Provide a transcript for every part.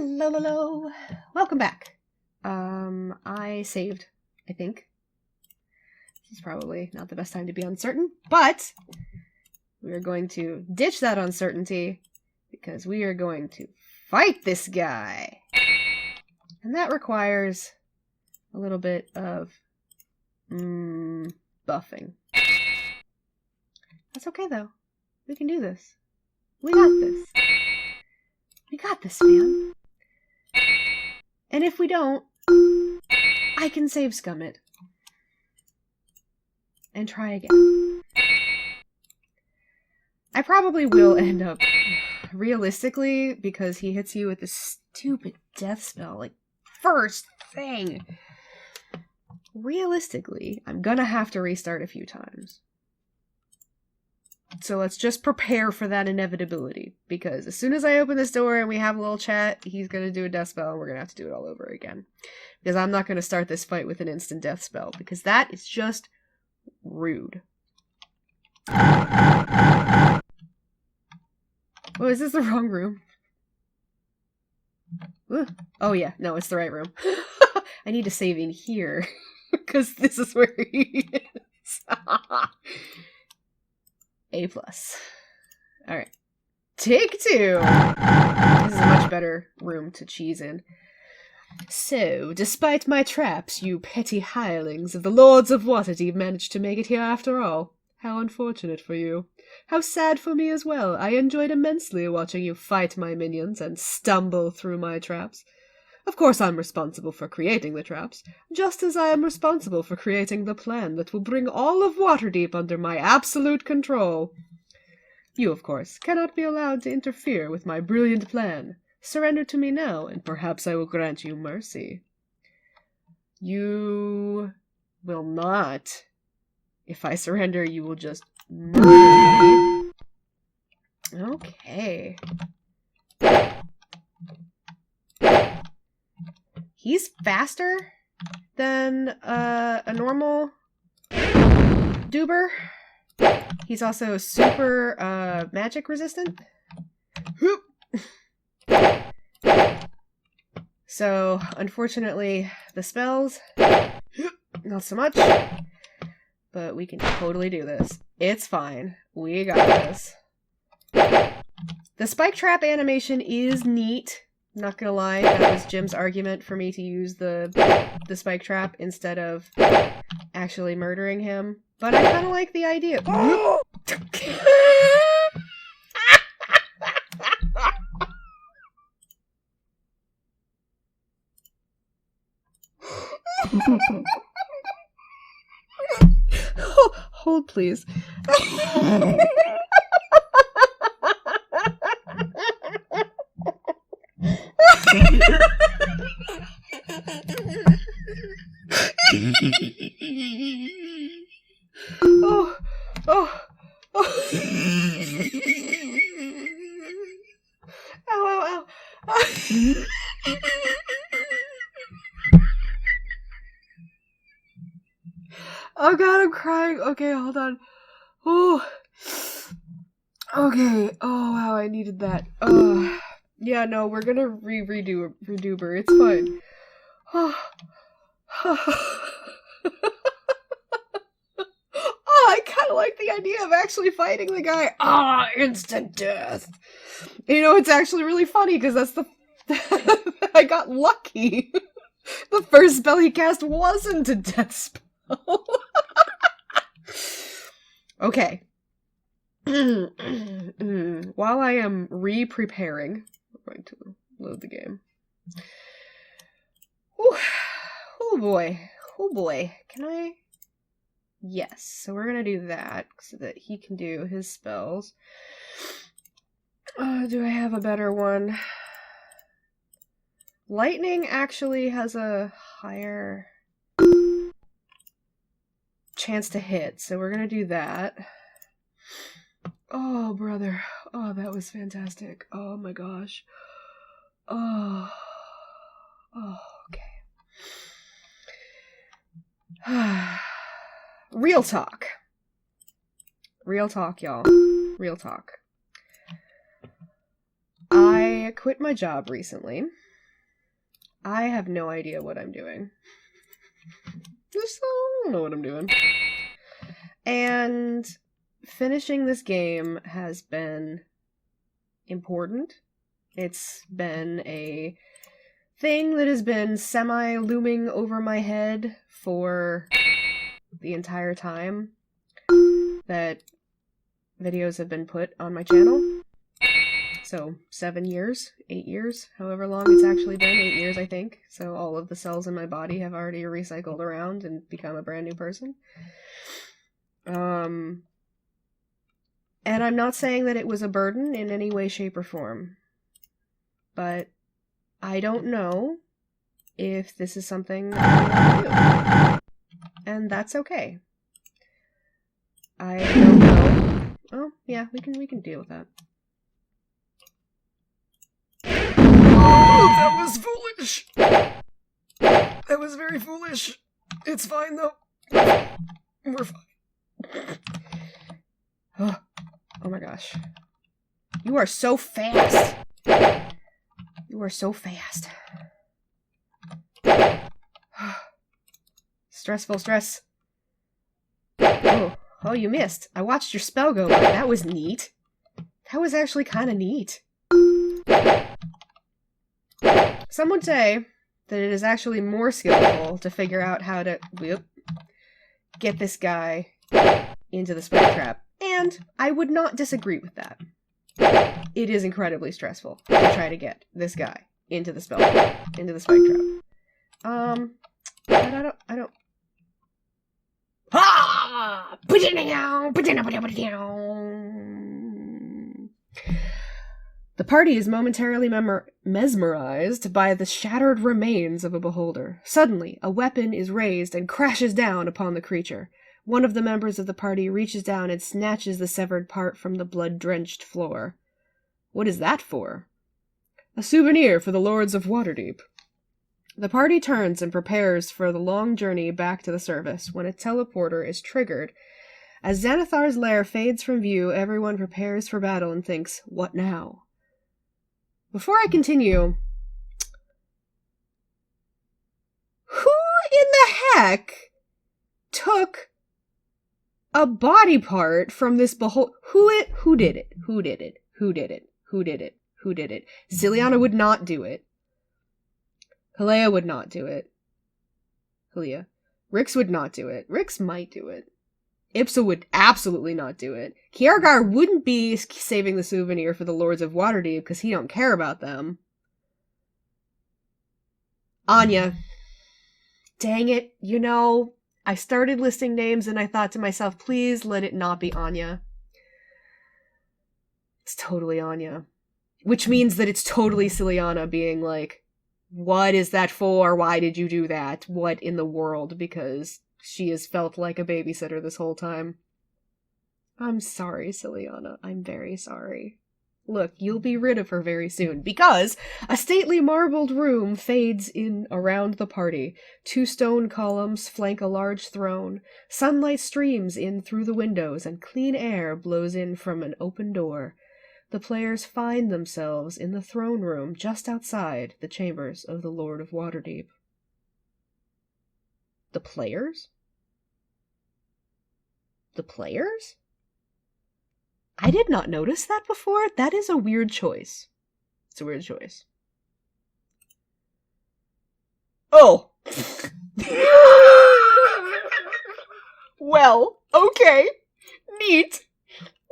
Hello. Welcome back. I saved, I think. This is probably not the best time to be uncertain, but we are going to ditch that uncertainty because we are going to fight this guy. And that requires a little bit of buffing. That's okay though. We can do this. We got this. We got this, man. And if we don't, I can save scum it. And try again. I probably will end up, realistically, because he hits you with this stupid death spell, like, first thing. Realistically, I'm gonna have to restart a few times. So let's just prepare for that inevitability, because as soon as I open this door and we have a little chat, he's gonna do a death spell and we're gonna have to do it all over again. Because I'm not gonna start this fight with an instant death spell, because that is just rude. Oh, is this the wrong room? Ooh. Oh yeah, no, it's the right room. I need to save in here, because this is where he is. A+. Alright. Take 2! This is a much better room to cheese in. So, despite my traps, you petty hirelings of the Lords of Waterdeep managed to make it here after all. How unfortunate for you. How sad for me as well. I enjoyed immensely watching you fight my minions and stumble through my traps. Of course I'm responsible for creating the traps, just as I am responsible for creating the plan that will bring all of Waterdeep under my absolute control. You, of course, cannot be allowed to interfere with my brilliant plan. Surrender to me now, and perhaps I will grant you mercy. You will not. If I surrender, you will just murder me. Okay. He's faster than a normal Duber. He's also super magic resistant. So, unfortunately, the spells, not so much. But we can totally do this. It's fine. We got this. The spike trap animation is neat. Not gonna lie, that was Jim's argument for me to use the spike trap instead of actually murdering him. But I kinda like the idea. Hold, please. Oh. Ow. Oh god, I'm crying. Okay, hold on. Oh. Okay. Oh wow, I needed that. Yeah, no, we're gonna redo Reduber. It's fine. Oh, I kind of like the idea of actually fighting the guy. Instant death. You know, it's actually really funny because that's the I got lucky. The first spell he cast wasn't a death spell. Okay. While I am re-preparing, I'm going to load the game. Oh boy. Can I? Yes, so we're gonna do that so that he can do his spells. Do I have a better one? Lightning actually has a higher chance to hit, so we're gonna do that. Oh, brother. Oh, that was fantastic. Oh my gosh. Oh, okay. Real talk. Real talk, y'all. Real talk. I quit my job recently. I have no idea what I'm doing. Just I don't know what I'm doing. And finishing this game has been important. It's been a thing that has been semi-looming over my head for the entire time that videos have been put on my channel. So 7 years, 8 years, however long it's actually been, 8 years I think. So all of the cells in my body have already recycled around and become a brand new person. And I'm not saying that it was a burden in any way, shape, or form. But I don't know if this is something that I want to do. And that's okay. I don't know. Oh, yeah, we can deal with that. Oh, that was foolish! That was very foolish. It's fine, though. We're fine. Oh my gosh. You are so fast! You are so fast. Stressful stress. Oh, you missed. I watched your spell go by. That was neat. That was actually kind of neat. Some would say that it is actually more skillful to figure out how to get this guy into the spike trap. And I would not disagree with that. It is incredibly stressful to try to get this guy into the spike trap. But I don't. Ah! The party is momentarily mesmerized by the shattered remains of a beholder. Suddenly, a weapon is raised and crashes down upon the creature. One of the members of the party reaches down and snatches the severed part from the blood-drenched floor. What is that for? A souvenir for the Lords of Waterdeep. The party turns and prepares for the long journey back to the service when a teleporter is triggered. As Xanathar's lair fades from view, everyone prepares for battle and thinks, what now? Before I continue, who in the heck took a body part from this beholder? Who did it? Ziliana would not do it. Helea would not do it. Rix would not do it. Rix might do it. Ipsa would absolutely not do it. Kiergar wouldn't be saving the souvenir for the Lords of Waterdeep because he don't care about them. Anya. Dang it. You know, I started listing names and I thought to myself, please let it not be Anya. It's totally Anya. Which means that it's totally Ciliana being like, what is that for? Why did you do that? What in the world? Because she has felt like a babysitter this whole time. I'm sorry, Ciliana. I'm very sorry. Look, you'll be rid of her very soon, because a stately marbled room fades in around the party. 2 stone columns flank a large throne. Sunlight streams in through the windows, and clean air blows in from an open door. The players find themselves in the throne room just outside the chambers of the Lord of Waterdeep. The players? The players? I did not notice that before. That is a weird choice. It's a weird choice. Oh! Well, okay. Neat.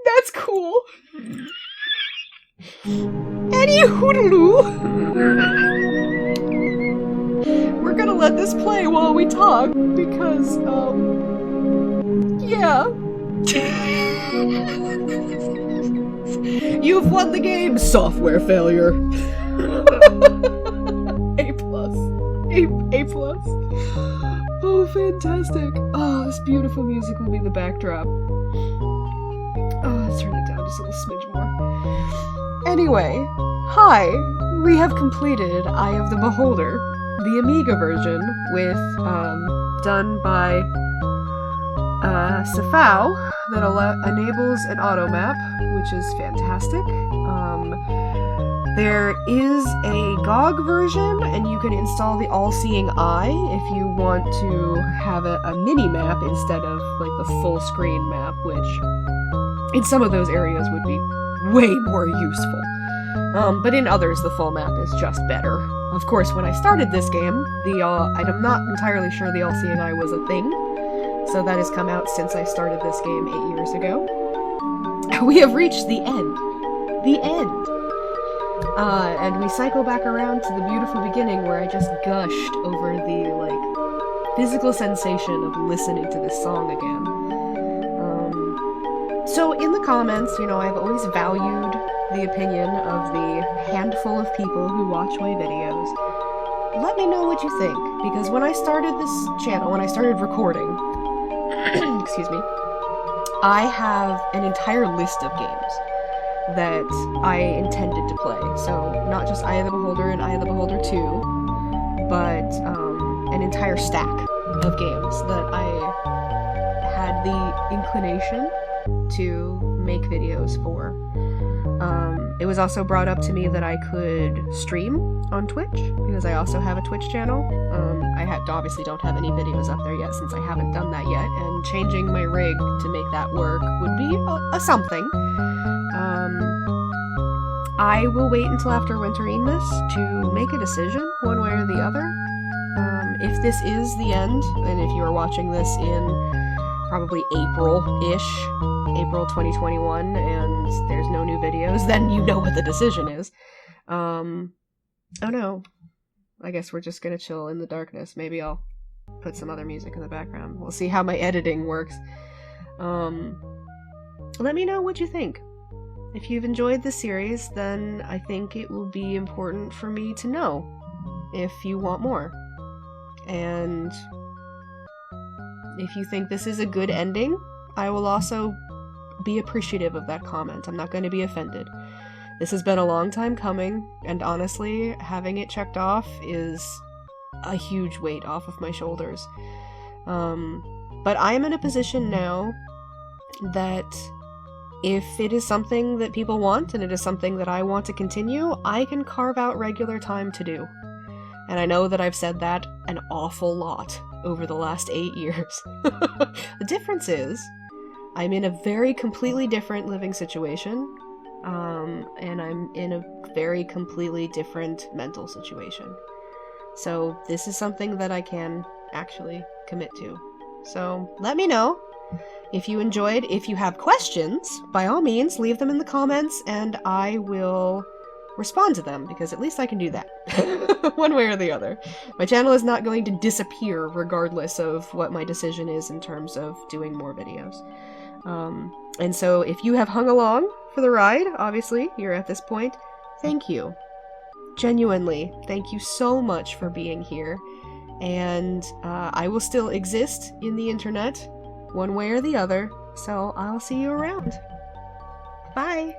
That's cool. Any hootaloo. We're gonna let this play while we talk, because, yeah. You've won the game, software failure. A+. A+. Oh, fantastic. Oh, this beautiful music will be the backdrop. Oh, let's turn it down just a little smidge more. Anyway, hi. We have completed Eye of the Beholder, the Amiga version, with, done by, Safau, that enables an auto map, which is fantastic. There is a GOG version, and you can install the All-Seeing Eye if you want to have a mini-map instead of like the full-screen map, which in some of those areas would be way more useful. But in others, the full map is just better. Of course, when I started this game, I'm not entirely sure the All-Seeing Eye was a thing, so that has come out since I started this game 8 years ago. We have reached the end. The end! And we cycle back around to the beautiful beginning where I just gushed over the, like, physical sensation of listening to this song again. So in the comments, you know, I've always valued the opinion of the handful of people who watch my videos. Let me know what you think, because when I started this channel, when I started recording, excuse me, I have an entire list of games that I intended to play. So not just Eye of the Beholder and Eye of the Beholder 2, but an entire stack of games that I had the inclination to make videos for. It was also brought up to me that I could stream on Twitch, because I also have a Twitch channel. I obviously don't have any videos up there yet since I haven't done that yet, and changing my rig to make that work would be a something. I will wait until after Wintereenmas to make a decision, one way or the other. If this is the end, and if you are watching this in probably April-ish, April 2021, and there's no new videos, then you know what the decision is. Oh no. I guess we're just gonna chill in the darkness. Maybe I'll put some other music in the background. We'll see how my editing works. Let me know what you think. If you've enjoyed this series, then I think it will be important for me to know if you want more. And if you think this is a good ending, I will also be appreciative of that comment. I'm not going to be offended. This has been a long time coming, and honestly, having it checked off is a huge weight off of my shoulders. But I am in a position now that if it is something that people want, and it is something that I want to continue, I can carve out regular time to do. And I know that I've said that an awful lot over the last 8 years. The difference is, I'm in a very completely different living situation, and I'm in a very completely different mental situation. So this is something that I can actually commit to. So let me know if you enjoyed. If you have questions, by all means, leave them in the comments, and I will respond to them, because at least I can do that. One way or the other. My channel is not going to disappear regardless of what my decision is in terms of doing more videos. And so if you have hung along for the ride, obviously, you're at this point, thank you. Genuinely, thank you so much for being here. And I will still exist in the internet, one way or the other, so I'll see you around. Bye!